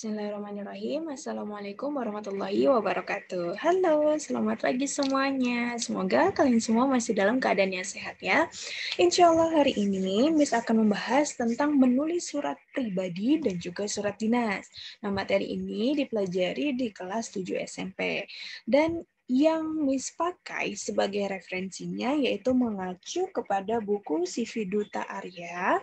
Bismillahirrahmanirrahim. Assalamualaikum warahmatullahi wabarakatuh. Halo, selamat pagi semuanya. Semoga kalian semua masih dalam keadaan yang sehat ya. Insya Allah hari ini Miss akan membahas tentang menulis surat pribadi dan juga surat dinas. Nah, materi ini dipelajari di kelas 7 SMP. Dan yang Miss pakai sebagai referensinya yaitu mengacu kepada buku CV Duta Arya.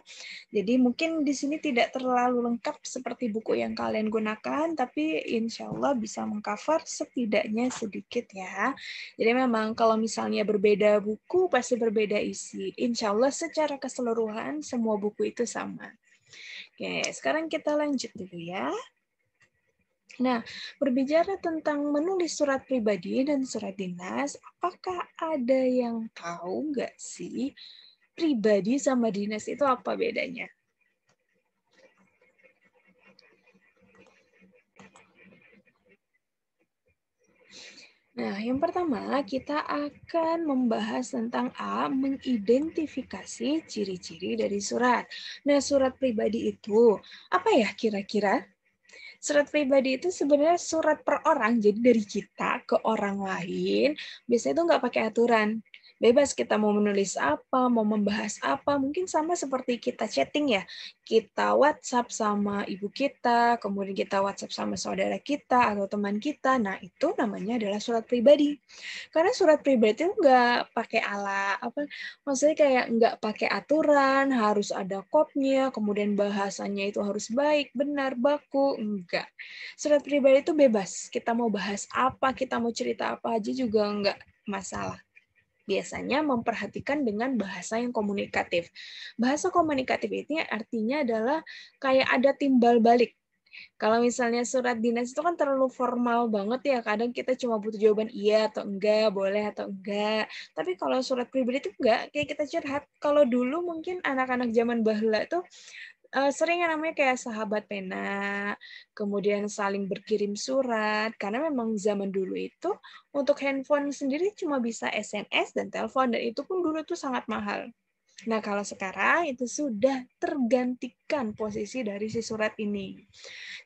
Jadi mungkin di sini tidak terlalu lengkap seperti buku yang kalian gunakan, tapi insya Allah bisa mengcover setidaknya sedikit ya. Jadi memang kalau misalnya berbeda buku, pasti berbeda isi. Insya Allah secara keseluruhan semua buku itu sama. Oke, sekarang kita lanjut dulu ya. Nah, berbicara tentang menulis surat pribadi dan surat dinas, apakah ada yang tahu nggak sih pribadi sama dinas itu apa bedanya? Nah, yang pertama kita akan membahas tentang mengidentifikasi ciri-ciri dari surat. Nah, surat pribadi itu apa ya kira-kira? Surat pribadi itu sebenarnya surat per orang, jadi dari kita ke orang lain, biasanya itu nggak pakai aturan. Bebas kita mau menulis apa, mau membahas apa, mungkin sama seperti kita chatting ya. Kita WhatsApp sama ibu kita, kemudian kita WhatsApp sama saudara kita atau teman kita. Nah, itu namanya adalah surat pribadi. Karena surat pribadi itu nggak pakai maksudnya kayak nggak pakai aturan, harus ada kopnya, kemudian bahasanya itu harus baik, benar, baku, enggak. Surat pribadi itu bebas, kita mau bahas apa, kita mau cerita apa aja juga enggak masalah. Biasanya memperhatikan dengan bahasa yang komunikatif. Bahasa komunikatif ini artinya adalah kayak ada timbal balik. Kalau misalnya surat dinas itu kan terlalu formal banget ya, kadang kita cuma butuh jawaban iya atau enggak, boleh atau enggak. Tapi kalau surat pribadi itu enggak, kayak kita curhat. Kalau dulu mungkin anak-anak zaman bahula tuh sering yang namanya kayak sahabat pena, kemudian saling berkirim surat, karena memang zaman dulu itu untuk handphone sendiri cuma bisa SMS dan telepon, dan itu pun dulu tuh sangat mahal. Nah, kalau sekarang itu sudah tergantikan posisi dari si surat ini.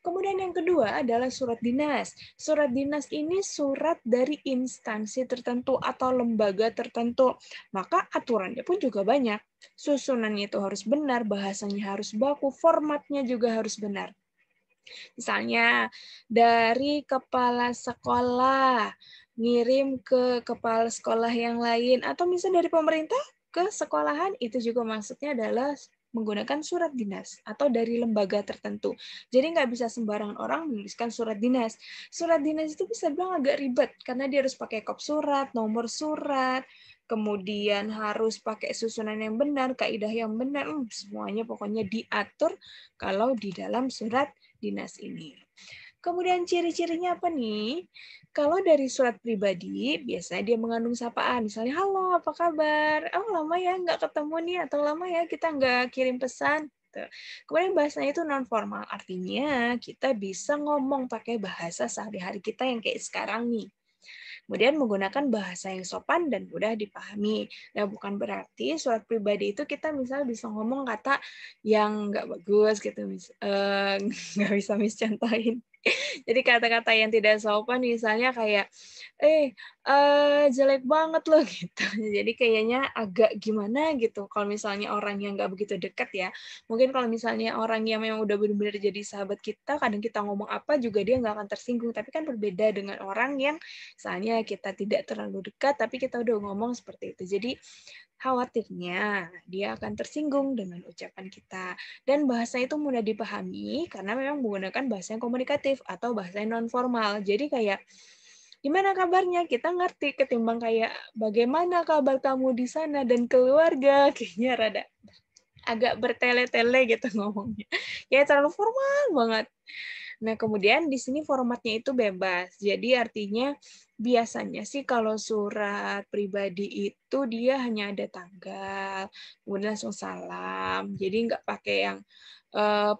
Kemudian yang kedua adalah surat dinas. Surat dinas ini surat dari instansi tertentu atau lembaga tertentu. Maka aturannya pun juga banyak. Susunannya itu harus benar, bahasanya harus baku, formatnya juga harus benar. Misalnya dari kepala sekolah ngirim ke kepala sekolah yang lain, atau misalnya dari pemerintah ke sekolahan, itu juga maksudnya adalah menggunakan surat dinas atau dari lembaga tertentu. Jadi nggak bisa sembarangan orang menuliskan surat dinas. Surat dinas itu bisa bilang agak ribet karena dia harus pakai kop surat, nomor surat, kemudian harus pakai susunan yang benar, kaidah yang benar, semuanya pokoknya diatur kalau di dalam surat dinas ini. Kemudian ciri-cirinya apa nih? Kalau dari surat pribadi, biasanya dia mengandung sapaan. Misalnya, halo, apa kabar? Oh, lama ya nggak ketemu nih, atau lama ya kita nggak kirim pesan. Kemudian bahasanya itu non-formal. Artinya, kita bisa ngomong pakai bahasa sehari-hari kita yang kayak sekarang nih. Kemudian menggunakan bahasa yang sopan dan mudah dipahami. Nah, bukan berarti surat pribadi itu kita misalnya bisa ngomong kata yang nggak bagus gitu, nggak bisa miscontohin. Jadi kata-kata yang tidak sopan misalnya kayak, jelek banget loh gitu. Jadi kayaknya agak gimana gitu kalau misalnya orang yang nggak begitu dekat ya. Mungkin kalau misalnya orang yang memang udah benar-benar jadi sahabat kita, kadang kita ngomong apa juga dia nggak akan tersinggung. Tapi kan berbeda dengan orang yang misalnya kita tidak terlalu dekat, tapi kita udah ngomong seperti itu. Jadi khawatirnya dia akan tersinggung dengan ucapan kita. Dan bahasa itu mudah dipahami karena memang menggunakan bahasa yang komunikatif atau bahasa yang non-formal. Jadi kayak, gimana kabarnya? Kita ngerti ketimbang kayak, bagaimana kabar kamu di sana dan keluarga? Kayaknya rada agak bertele-tele gitu ngomongnya. Ya terlalu formal banget. Nah, kemudian di sini formatnya itu bebas. Jadi artinya biasanya sih kalau surat pribadi itu dia hanya ada tanggal, kemudian langsung salam. Jadi nggak pakai yang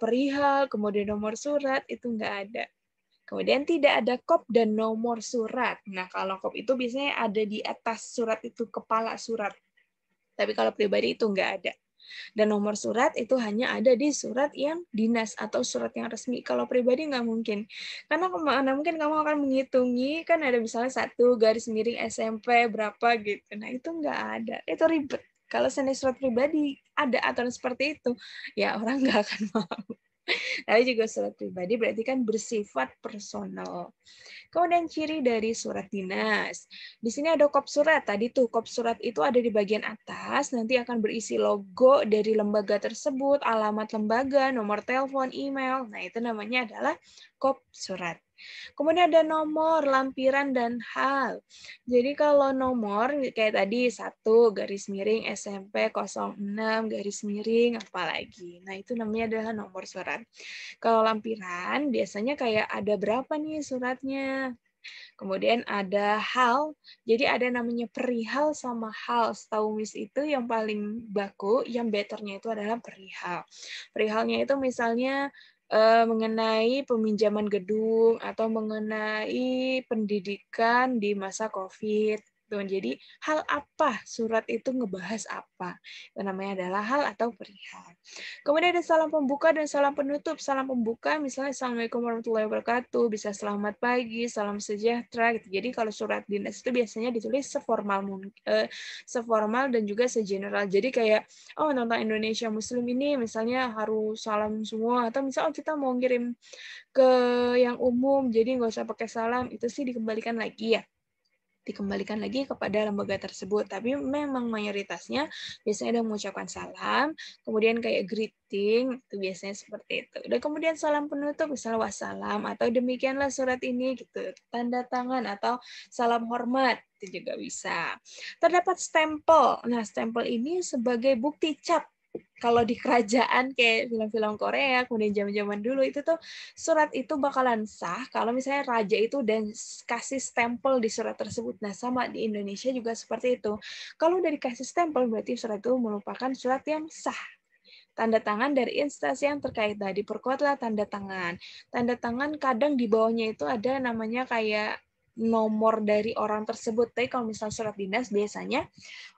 perihal, kemudian nomor surat, itu nggak ada. Kemudian tidak ada kop dan nomor surat. Nah, kalau kop itu biasanya ada di atas surat itu, kepala surat. Tapi kalau pribadi itu nggak ada. Dan nomor surat itu hanya ada di surat yang dinas atau surat yang resmi. Kalau pribadi nggak mungkin. Karena kemana mungkin kamu akan menghitungi, kan ada misalnya 1 garis miring SMP berapa gitu. Nah itu nggak ada. Itu ribet. Kalau seandainya surat pribadi ada aturan seperti itu, ya orang nggak akan mau. Tapi juga surat pribadi berarti kan bersifat personal. Kemudian ciri dari surat dinas. Di sini ada kop surat. Tadi tuh kop surat itu ada di bagian atas, nanti akan berisi logo dari lembaga tersebut, alamat lembaga, nomor telepon, email. Nah, itu namanya adalah kop surat. Kemudian ada nomor, lampiran, dan hal. Jadi kalau nomor kayak tadi 1 garis miring SMP 06 garis miring apalagi. Nah, itu namanya adalah nomor surat. Kalau lampiran biasanya kayak ada berapa nih suratnya. Kemudian ada hal, jadi ada namanya perihal sama hal. Setahu Miss itu yang paling baku, yang betternya itu adalah perihal. Perihalnya itu misalnya mengenai peminjaman gedung atau mengenai pendidikan di masa COVID. Jadi hal apa surat itu ngebahas apa? Itu namanya adalah hal atau perihal. Kemudian ada salam pembuka dan salam penutup. Salam pembuka misalnya Assalamualaikum warahmatullahi wabarakatuh, bisa selamat pagi, salam sejahtera gitu. Jadi kalau surat dinas itu biasanya ditulis seformal dan juga segeneral. Jadi kayak tentang Indonesia Muslim ini misalnya harus salam semua, atau misalnya kita mau ngirim ke yang umum jadi nggak usah pakai salam, itu sih dikembalikan lagi kepada lembaga tersebut. Tapi memang mayoritasnya biasanya ada mengucapkan salam, kemudian kayak greeting, itu biasanya seperti itu. Dan kemudian salam penutup, misalnya wassalam, atau demikianlah surat ini, gitu. Tanda tangan, atau salam hormat, itu juga bisa. Terdapat stempel. Nah, stempel ini sebagai bukti cap. Kalau di kerajaan kayak film-film Korea, kemudian zaman-zaman dulu itu tuh surat itu bakalan sah kalau misalnya raja itu dan kasih stempel di surat tersebut. Nah, sama di Indonesia juga seperti itu. Kalau udah dikasih stempel berarti surat itu merupakan surat yang sah. Tanda tangan dari instansi yang terkait. Nah, diperkuatlah tanda tangan. Tanda tangan kadang di bawahnya itu ada namanya kayak nomor dari orang tersebut. Tapi kalau misalnya surat dinas biasanya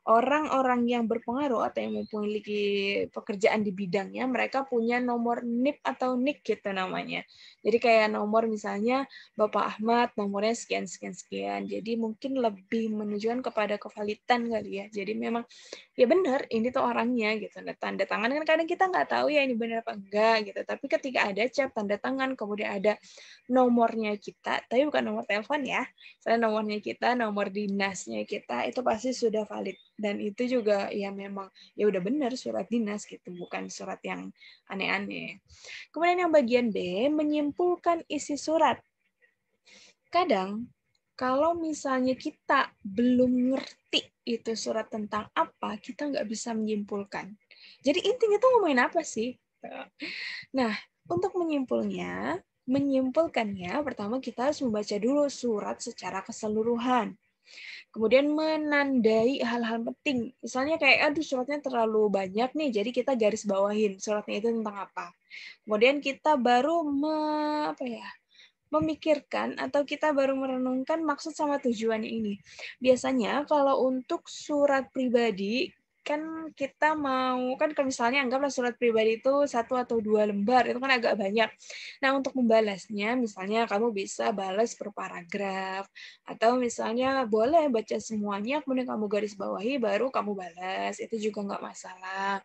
orang-orang yang berpengaruh atau yang memiliki pekerjaan di bidangnya, mereka punya nomor NIP atau NIK gitu namanya. Jadi kayak nomor misalnya Bapak Ahmad, nomornya sekian-sekian-sekian. Jadi mungkin lebih menunjukkan kepada kevalidan kali ya. Jadi memang ya benar, ini tuh orangnya gitu. Nah, tanda tangan kan kadang kita nggak tahu ya ini benar apa enggak gitu. Tapi ketika ada cap tanda tangan, kemudian ada nomornya kita, tapi bukan nomor telepon ya. Saya nomornya kita, nomor dinasnya kita, itu pasti sudah valid. Dan itu juga ya memang ya udah benar surat dinas gitu, bukan surat yang aneh-aneh. Kemudian yang bagian B, menyimpulkan isi surat. Kadang kalau misalnya kita belum ngerti itu surat tentang apa, kita nggak bisa menyimpulkan. Jadi intinya tuh ngomongin apa sih? Nah, untuk menyimpulkannya, pertama kita harus membaca dulu surat secara keseluruhan. Kemudian menandai hal-hal penting. Misalnya kayak, aduh suratnya terlalu banyak nih, jadi kita garis bawahin suratnya itu tentang apa. Kemudian kita baru memikirkan atau kita baru merenungkan maksud sama tujuannya ini. Biasanya kalau untuk surat pribadi, kan kita mau, kan kalau misalnya anggaplah surat pribadi itu 1 atau 2 lembar, itu kan agak banyak. Nah, untuk membalasnya, misalnya kamu bisa balas per paragraf, atau misalnya boleh baca semuanya, kemudian kamu garis bawahi, baru kamu balas, itu juga nggak masalah.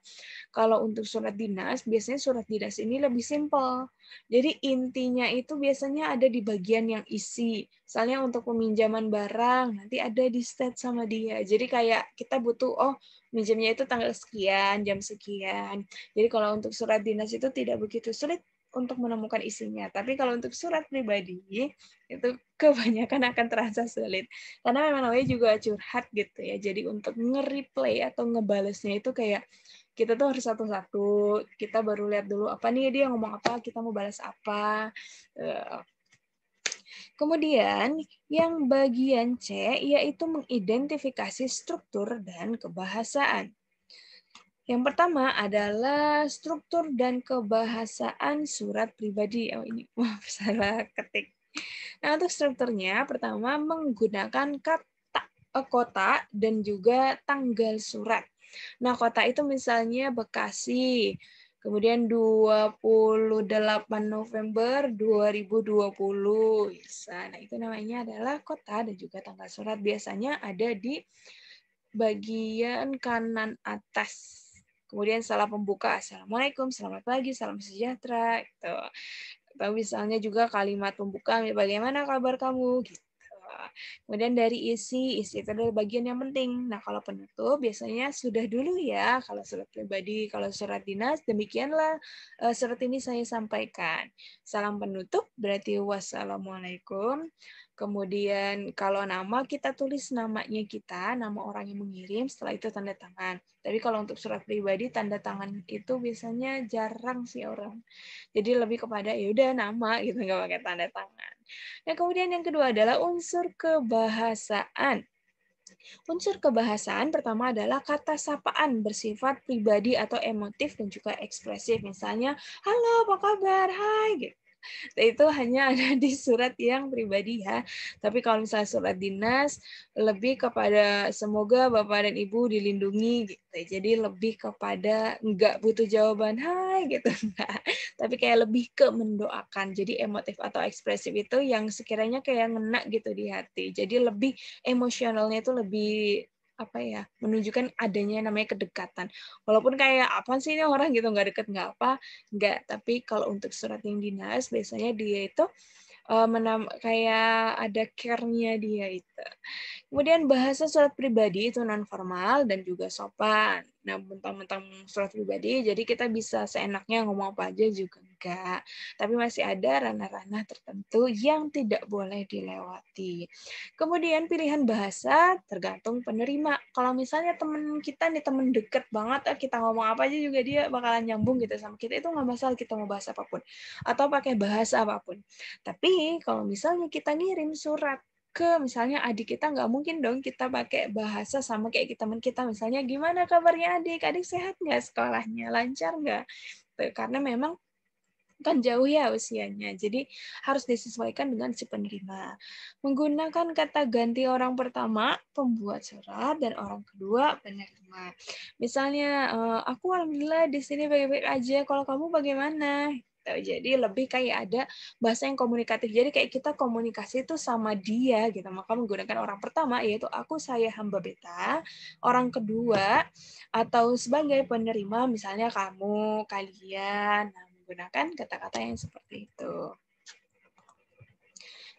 Kalau untuk surat dinas, biasanya surat dinas ini lebih simpel. Jadi intinya itu biasanya ada di bagian yang isi. Misalnya untuk peminjaman barang, nanti ada di state sama dia. Jadi kayak kita butuh, minjamnya itu tanggal sekian, jam sekian. Jadi kalau untuk surat dinas itu tidak begitu sulit untuk menemukan isinya. Tapi kalau untuk surat pribadi, itu kebanyakan akan terasa sulit. Karena memang namanya juga curhat gitu ya. Jadi untuk nge-replay atau ngebalesnya itu kayak kita tuh harus satu-satu, kita baru lihat dulu apa nih dia ngomong apa, kita mau balas apa. Kemudian yang bagian C yaitu mengidentifikasi struktur dan kebahasaan. Yang pertama adalah struktur dan kebahasaan surat pribadi. Ini salah ketik. Nah, untuk strukturnya pertama menggunakan kota dan juga tanggal surat. Nah, kota itu misalnya Bekasi. Kemudian 28 November 2020. Bisa. Nah, itu namanya adalah kota dan juga tanggal surat. Biasanya ada di bagian kanan atas. Kemudian salam pembuka, Assalamualaikum, selamat pagi, salam sejahtera. Gitu. Atau misalnya juga kalimat pembuka, bagaimana kabar kamu? Gitu. Kemudian dari isi itu adalah bagian yang penting. Nah, kalau penutup biasanya sudah dulu ya, kalau surat pribadi, kalau surat dinas, demikianlah surat ini saya sampaikan. Salam penutup berarti wassalamualaikum. Kemudian kalau nama kita tulis namanya kita, nama orang yang mengirim, setelah itu tanda tangan. Tapi kalau untuk surat pribadi, tanda tangan itu biasanya jarang sih orang. Jadi lebih kepada ya udah nama gitu, nggak pakai tanda tangan. Nah, kemudian yang kedua adalah unsur kebahasaan. Unsur kebahasaan pertama adalah kata sapaan bersifat pribadi atau emotif dan juga ekspresif. Misalnya, halo, apa kabar? Hai, gitu. Itu hanya ada di surat yang pribadi ya. Tapi kalau misalnya surat dinas, lebih kepada semoga Bapak dan Ibu dilindungi gitu. Jadi lebih kepada nggak butuh jawaban hai gitu enggak. Tapi kayak lebih ke mendoakan. Jadi emotif atau ekspresif itu yang sekiranya kayak ngena gitu di hati. Jadi lebih emosionalnya itu lebih apa ya, menunjukkan adanya namanya kedekatan. Walaupun kayak apa sih ini orang gitu nggak deket nggak apa, nggak. Tapi kalau untuk surat yang dinas biasanya dia itu kayak ada care-nya dia itu. Kemudian bahasa surat pribadi itu non formal dan juga sopan. Nah, mentang-mentang surat pribadi, jadi kita bisa seenaknya ngomong apa aja juga enggak. Tapi masih ada ranah-ranah tertentu yang tidak boleh dilewati. Kemudian pilihan bahasa tergantung penerima. Kalau misalnya teman kita nih, teman deket banget, kita ngomong apa aja juga dia bakalan nyambung gitu sama kita, itu nggak masalah kita mau bahas apapun. Atau pakai bahasa apapun. Tapi kalau misalnya kita ngirim surat ke misalnya adik kita, nggak mungkin dong kita pakai bahasa sama kayak teman kita, misalnya gimana kabarnya adik, adik sehat nggak sekolahnya, lancar nggak? Karena memang kan jauh ya usianya, jadi harus disesuaikan dengan si penerima. Menggunakan kata ganti orang pertama, pembuat surat, dan orang kedua, penerima. Misalnya, aku alhamdulillah di sini baik-baik aja, kalau kamu bagaimana? Jadi lebih kayak ada bahasa yang komunikatif. Jadi kayak kita komunikasi itu sama dia gitu. Maka menggunakan orang pertama yaitu aku, saya, hamba beta. Orang kedua atau sebagai penerima misalnya kamu, kalian. Nah, menggunakan kata-kata yang seperti itu.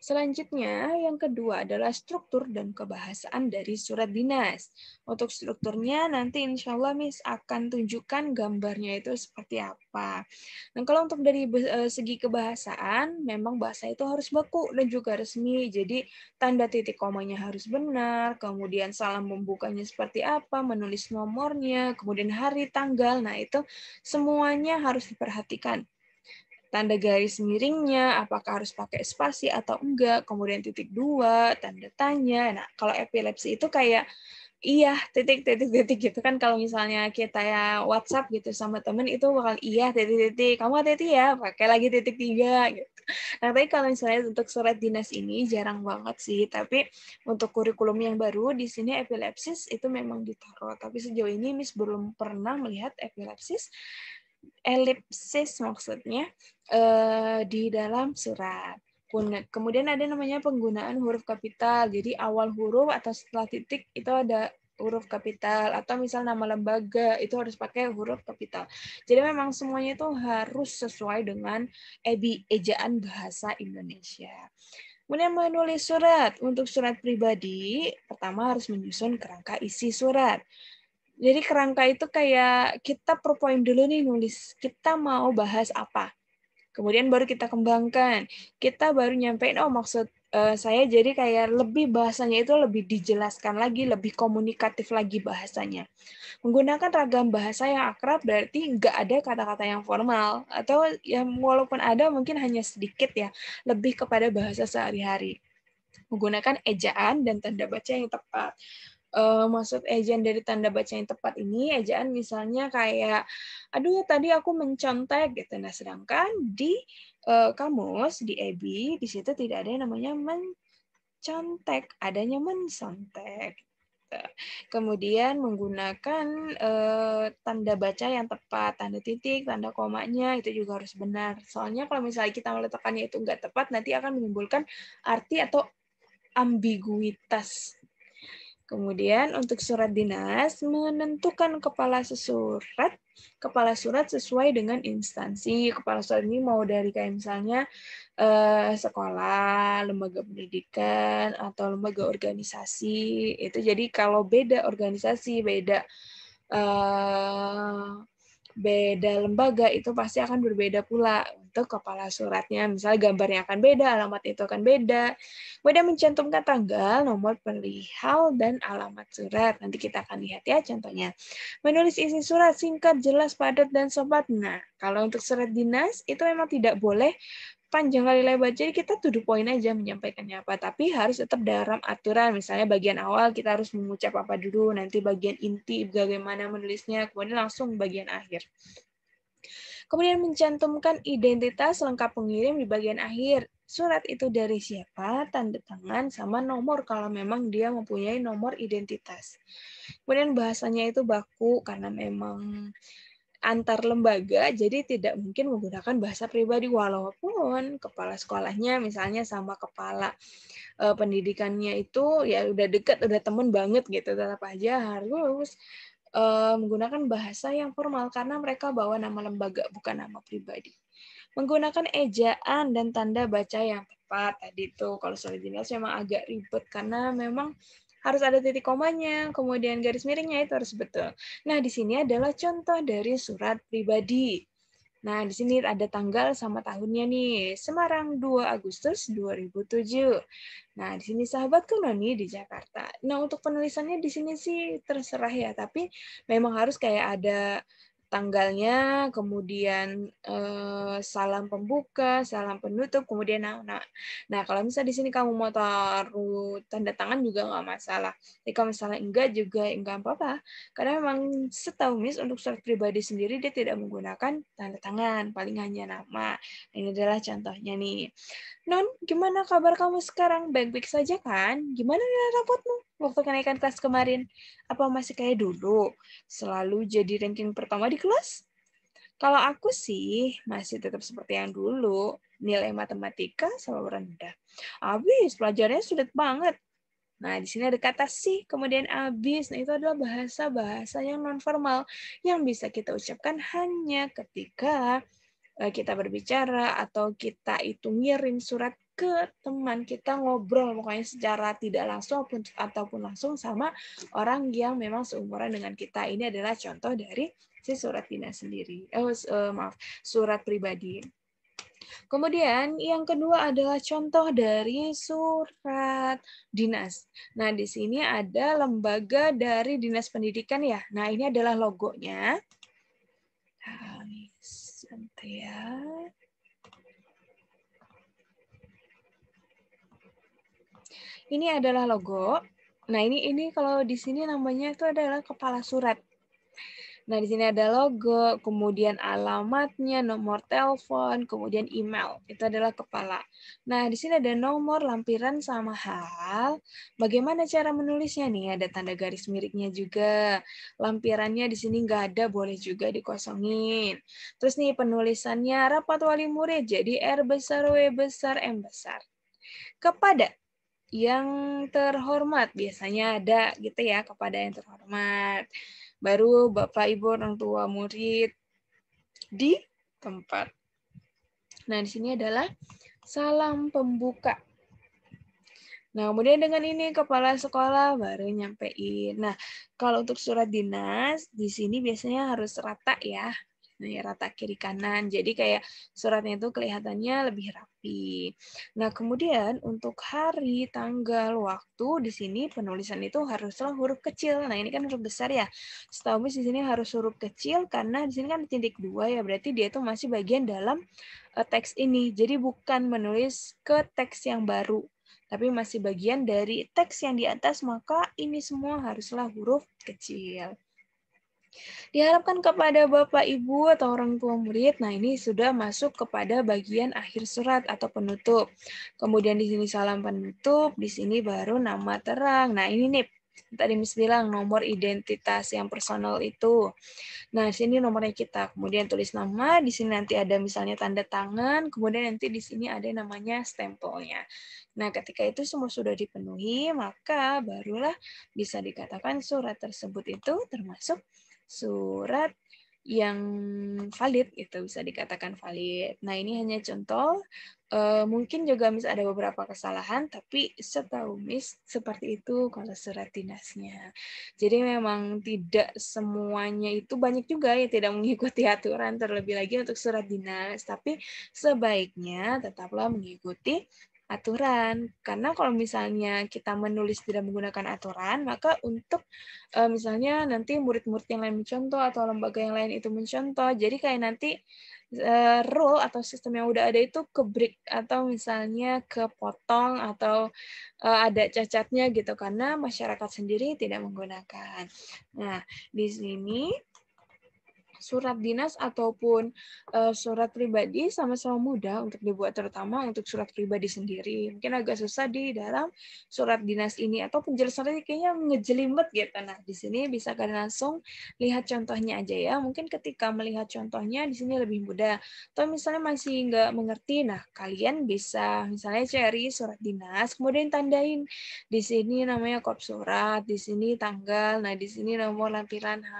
Selanjutnya, yang kedua adalah struktur dan kebahasaan dari surat dinas. Untuk strukturnya nanti insya Allah Miss akan tunjukkan gambarnya itu seperti apa. Dan kalau untuk dari segi kebahasaan, memang bahasa itu harus baku dan juga resmi. Jadi tanda titik komanya harus benar, kemudian salam membukanya seperti apa, menulis nomornya, kemudian hari, tanggal. Nah itu semuanya harus diperhatikan. Tanda garis miringnya, apakah harus pakai spasi atau enggak, kemudian titik dua, tanda tanya. Nah, kalau epilepsi itu kayak iya, titik, titik, titik gitu kan. Kalau misalnya kita ya WhatsApp gitu sama temen, itu bakal iya, titik, titik. Kamu hati-hati ya, pakai lagi titik tiga gitu. Nah, tapi kalau misalnya untuk surat dinas ini jarang banget sih. Tapi untuk kurikulum yang baru, di sini epilepsis itu memang ditaruh. Tapi sejauh ini Miss belum pernah melihat elipsis maksudnya di dalam surat. Kemudian ada namanya penggunaan huruf kapital. Jadi awal huruf atau setelah titik itu ada huruf kapital, atau misal nama lembaga itu harus pakai huruf kapital. Jadi memang semuanya itu harus sesuai dengan ejaan bahasa Indonesia. Kemudian menulis surat. Untuk surat pribadi, pertama harus menyusun kerangka isi surat. Jadi kerangka itu kayak kita per poin dulu nih nulis, kita mau bahas apa. Kemudian baru kita kembangkan. Kita baru nyampein, oh maksud saya jadi kayak lebih bahasanya itu lebih dijelaskan lagi, lebih komunikatif lagi bahasanya. Menggunakan ragam bahasa yang akrab berarti nggak ada kata-kata yang formal. Atau ya walaupun ada mungkin hanya sedikit ya, lebih kepada bahasa sehari-hari. Menggunakan ejaan dan tanda baca yang tepat. Maksud ejaan dari tanda baca yang tepat ini, ejaan misalnya kayak, aduh tadi aku mencontek gitu. Nah, sedangkan di kamus, di EBI, di situ tidak ada yang namanya mencontek, adanya mensontek. gitu. Kemudian menggunakan tanda baca yang tepat, tanda titik, tanda komanya itu juga harus benar. Soalnya kalau misalnya kita meletakkannya itu nggak tepat, nanti akan menimbulkan arti atau ambiguitas. Kemudian untuk surat dinas, menentukan kepala surat sesuai dengan instansi. Kepala surat ini mau dari kayak misalnya sekolah, lembaga pendidikan, atau lembaga organisasi. Itu jadi kalau beda organisasi, beda lembaga itu pasti akan berbeda pula untuk kepala suratnya. Misalnya gambarnya akan beda, alamat itu akan beda. Kemudian mencantumkan tanggal, nomor perihal, dan alamat surat. Nanti kita akan lihat ya contohnya. Menulis isi surat singkat, jelas, padat, dan sobat. Nah, kalau untuk surat dinas itu memang tidak boleh panjang kali lebar. Jadi kita to the point aja menyampaikannya apa. Tapi harus tetap dalam aturan. Misalnya bagian awal kita harus mengucap apa dulu, nanti bagian inti bagaimana menulisnya, kemudian langsung bagian akhir. Kemudian mencantumkan identitas lengkap pengirim di bagian akhir. Surat itu dari siapa, tanda tangan, sama nomor kalau memang dia mempunyai nomor identitas. Kemudian bahasanya itu baku karena memang antar lembaga, jadi tidak mungkin menggunakan bahasa pribadi walaupun kepala sekolahnya misalnya sama kepala pendidikannya itu ya udah dekat, udah temen banget gitu, tetap aja harus menggunakan bahasa yang formal karena mereka bawa nama lembaga bukan nama pribadi. Menggunakan ejaan dan tanda baca yang tepat. Tadi itu kalau surat dinas memang agak ribet karena memang harus ada titik komanya, kemudian garis miringnya itu harus betul. Nah, di sini adalah contoh dari surat pribadi. Nah, di sini ada tanggal sama tahunnya nih, Semarang 2 Agustus 2007. Nah, di sini sahabatku Noni di Jakarta. Nah, untuk penulisannya di sini sih terserah ya, tapi memang harus kayak ada tanggalnya, kemudian salam pembuka, salam penutup, kemudian nah kalau misalnya di sini kamu mau taruh tanda tangan juga nggak masalah. Jadi kalau misalnya enggak juga enggak apa-apa, karena memang setahu Miss untuk surat pribadi sendiri dia tidak menggunakan tanda tangan, paling hanya nama. Ini adalah contohnya nih. Non, gimana kabar kamu sekarang? Baik-baik saja kan? Gimana nilai rapotmu waktu kenaikan kelas kemarin? Apa masih kayak dulu? Selalu jadi ranking pertama di kelas? Kalau aku sih masih tetap seperti yang dulu. Nilai matematika selalu rendah. Habis, pelajarannya sulit banget. Nah, di sini ada kata sih, kemudian habis. Nah, itu adalah bahasa-bahasa yang non-formal yang bisa kita ucapkan hanya ketika kita berbicara atau kita itu ngirim surat ke teman kita, ngobrol pokoknya secara tidak langsung ataupun langsung sama orang yang memang seumuran dengan kita. Ini adalah contoh dari si surat dinas sendiri. Surat pribadi. Kemudian yang kedua adalah contoh dari surat dinas. Nah, di sini ada lembaga dari Dinas Pendidikan ya. Nah, ini adalah logonya. Sebentar ya. Ini adalah logo. Nah, ini kalau di sini namanya itu adalah kepala surat. Nah, di sini ada logo, kemudian alamatnya, nomor telepon, kemudian email. Itu adalah kepala. Nah, di sini ada nomor, lampiran, sama hal. Bagaimana cara menulisnya nih? Ada tanda garis miringnya juga. Lampirannya di sini nggak ada, boleh juga dikosongin. Terus nih penulisannya rapat wali murid, jadi R besar, W besar, M besar. Kepada yang terhormat, biasanya ada gitu ya, kepada yang terhormat. Baru Bapak Ibu orang tua murid di tempat. Nah, di sini adalah salam pembuka. Nah, kemudian dengan ini kepala sekolah baru nyampein. Nah, kalau untuk surat dinas di sini biasanya harus rata ya. Nah, rata kiri kanan. Jadi kayak suratnya itu kelihatannya lebih rapi. Nah, kemudian untuk hari, tanggal, waktu di sini penulisan itu haruslah huruf kecil. Nah, ini kan huruf besar ya. Setahu Miss di sini harus huruf kecil karena di sini kan titik 2 ya. Berarti dia itu masih bagian dalam teks ini. Jadi bukan menulis ke teks yang baru, tapi masih bagian dari teks yang di atas, maka ini semua haruslah huruf kecil. Diharapkan kepada Bapak, Ibu, atau orang tua murid, nah ini sudah masuk kepada bagian akhir surat atau penutup. Kemudian di sini salam penutup, di sini baru nama terang. Nah ini nih, Tadi Miss bilang nomor identitas yang personal itu. Nah, di sini nomornya kita. Kemudian tulis nama, di sini nanti ada misalnya tanda tangan, kemudian nanti di sini ada namanya stempelnya. Nah, ketika itu semua sudah dipenuhi, maka barulah bisa dikatakan surat tersebut itu termasuk surat yang valid, itu bisa dikatakan valid. Nah, ini hanya contoh. Mungkin juga Miss ada beberapa kesalahan, tapi setahu Miss seperti itu kalau surat dinasnya. Jadi memang tidak semuanya itu, banyak juga yang tidak mengikuti aturan, terlebih lagi untuk surat dinas. Tapi sebaiknya tetaplah mengikuti aturan. Karena kalau misalnya kita menulis tidak menggunakan aturan, maka untuk misalnya nanti murid-murid yang lain mencontoh atau lembaga yang lain itu mencontoh, jadi kayak nanti rule atau sistem yang udah ada itu ke-break atau misalnya kepotong atau ada cacatnya gitu karena masyarakat sendiri tidak menggunakan. Nah, di sini surat dinas ataupun surat pribadi sama-sama mudah untuk dibuat, terutama untuk surat pribadi sendiri. Mungkin agak susah di dalam surat dinas ini atau penjelasannya kayaknya ngejelimet gitu. Nah, di sini bisa kalian langsung lihat contohnya aja ya. Mungkin ketika melihat contohnya di sini lebih mudah. Atau misalnya masih nggak mengerti, nah kalian bisa misalnya cari surat dinas, kemudian tandain di sini namanya kop surat, di sini tanggal, nah di sini nomor lampiran H.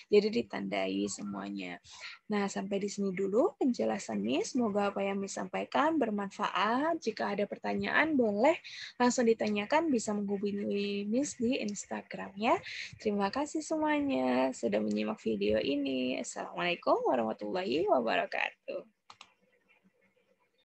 Jadi ditandai semuanya. Nah, sampai di sini dulu penjelasan Miss. Semoga apa yang Miss sampaikan bermanfaat. Jika ada pertanyaan, boleh langsung ditanyakan. Bisa menghubungi Miss di Instagram ya. Terima kasih semuanya sudah menyimak video ini. Assalamualaikum warahmatullahi wabarakatuh.